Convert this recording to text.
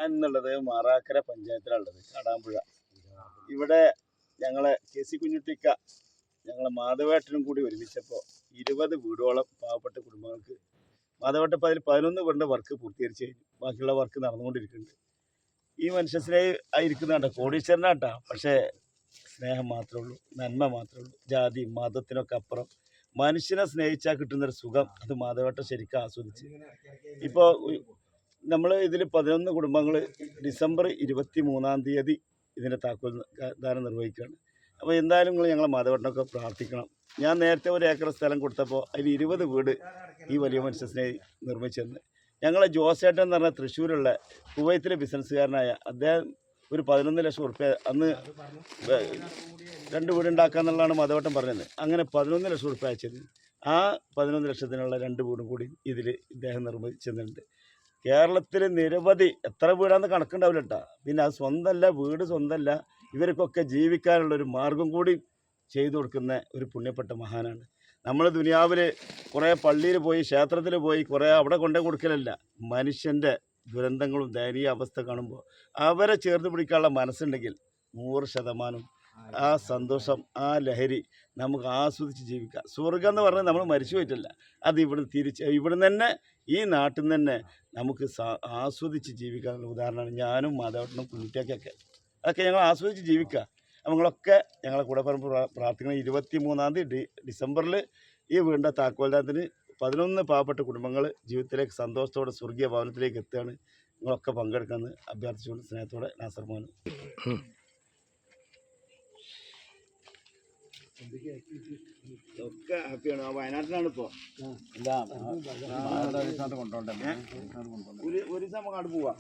എന്നുള്ളത് മാറാക്കര പഞ്ചായത്തിലുള്ളത് കാടാമ്പുഴ. ഇവിടെ ഞങ്ങളെ KC കുഞ്ഞുട്ടിക്ക ഞങ്ങളെ മാധവേട്ടനും കൂടി ഒരുമിച്ചപ്പോൾ 20 വീടോളം പാവപ്പെട്ട കുടുംബങ്ങൾക്ക് മാധവേട്ടപ്പം അതിൽ 11 വീടിൻ്റെ വർക്ക് പൂർത്തീകരിച്ച് കഴിഞ്ഞു. ബാക്കിയുള്ള വർക്ക് നടന്നുകൊണ്ടിരിക്കുന്നുണ്ട്. ഈ മനുഷ്യ സ്നേഹിരിക്കുന്നുണ്ട്, കോടീശ്വരനാട്ടാ. പക്ഷേ സ്നേഹം മാത്രമേ ഉള്ളൂ, നന്മ മാത്രമേ ഉള്ളൂ. ജാതി മതത്തിനൊക്കെ അപ്പുറം മനുഷ്യനെ സ്നേഹിച്ചാൽ കിട്ടുന്നൊരു സുഖം അത് മാധവേട്ടൻ ശരിക്കും ആസ്വദിച്ച്. ഇപ്പോൾ നമ്മൾ ഇതിൽ 11 കുടുംബങ്ങൾ ഡിസംബർ 23-ാം തീയതി ഇതിൻ്റെ താക്കോൽ ദാനം നിർവഹിക്കുകയാണ്. അപ്പോൾ എന്തായാലും നിങ്ങൾ ഞങ്ങളെ മാധവേട്ടനൊക്കെ പ്രാർത്ഥിക്കണം. ഞാൻ നേരത്തെ 1 ഏക്കർ സ്ഥലം കൊടുത്തപ്പോൾ അതിൽ 20 വീട് ഈ വലിയ മനുഷ്യനെ നിർമ്മിച്ചെന്ന്. ഞങ്ങളെ ജോസേട്ടൻ എന്ന് പറഞ്ഞാൽ തൃശ്ശൂരുള്ള കുവൈത്തിലെ ബിസിനസ്സുകാരനായ അദ്ദേഹം ഒരു 11 ലക്ഷം ഉറുപ്പ്യ അന്ന് 2 വീടുണ്ടാക്കാന്നുള്ളതാണ് മാധവേട്ടൻ പറഞ്ഞത്. അങ്ങനെ 11 ലക്ഷം ഉറുപ്പ്യ അയച്ചത്. ആ 11 ലക്ഷത്തിനുള്ള 2 വീടും കൂടി ഇതിൽ ഇദ്ദേഹം നിർമ്മിച്ചിട്ടുണ്ട്. കേരളത്തിൽ നിരവധി എത്ര വീടാന്ന് കണക്കുണ്ടാവില്ല കേട്ടോ. പിന്നെ അത് സ്വന്തമല്ല, വീട് സ്വന്തമല്ല, ഇവർക്കൊക്കെ ജീവിക്കാനുള്ളൊരു മാർഗം കൂടി ചെയ്തു കൊടുക്കുന്ന ഒരു പുണ്യപ്പെട്ട മഹാനാണ്. നമ്മൾ ദുനിയാവിൽ കുറേ പള്ളിയിൽ പോയി ക്ഷേത്രത്തിൽ പോയി കുറേ അവിടെ കൊണ്ടു കൊടുക്കലല്ല. മനുഷ്യൻ്റെ ദുരന്തങ്ങളും ദയനീയ അവസ്ഥ കാണുമ്പോൾ അവരെ ചേർത്ത് പിടിക്കാനുള്ള മനസ്സുണ്ടെങ്കിൽ 100% ആ സന്തോഷം, ആ ലഹരി നമുക്ക് ആസ്വദിച്ച് ജീവിക്കാം. സ്വർഗം എന്ന് പറഞ്ഞാൽ നമ്മൾ മരിച്ചു പോയിട്ടില്ല, അത് ഇവിടുന്ന് തന്നെ ഈ നാട്ടിൽ നിന്ന് തന്നെ നമുക്ക് ആസ്വദിച്ച് ജീവിക്കാനുള്ള ഉദാഹരണമാണ് ഞാനും മാധവേട്ടനും കുഞ്ഞിറ്റൊക്കെ. അതൊക്കെ ഞങ്ങൾ ആസ്വദിച്ച് ജീവിക്കുക. നമ്മളൊക്കെ ഞങ്ങളെ കൂടെ പ്രാർത്ഥിക്കണം. 23-ാം തീയതി ഡിസംബറിൽ ഈ വീടിൻ്റെ താക്കോൽദാനത്തിന് 11 പാവപ്പെട്ട കുടുംബങ്ങൾ ജീവിതത്തിലേക്ക് സന്തോഷത്തോടെ സ്വർഗീയ ഭവനത്തിലേക്ക് എത്തുകയാണ്. നിങ്ങളൊക്കെ പങ്കെടുക്കാമെന്ന് അഭ്യർത്ഥിച്ചുകൊണ്ട് സ്നേഹത്തോടെ നാസർ മോൻ. ഒക്കെ ഹാപ്പിയാണ്. വയനാട്ടിലാണ് ഇപ്പോൾ. ഒരു ദിവസം നമുക്ക് അങ്ങോട്ട് പോവാം.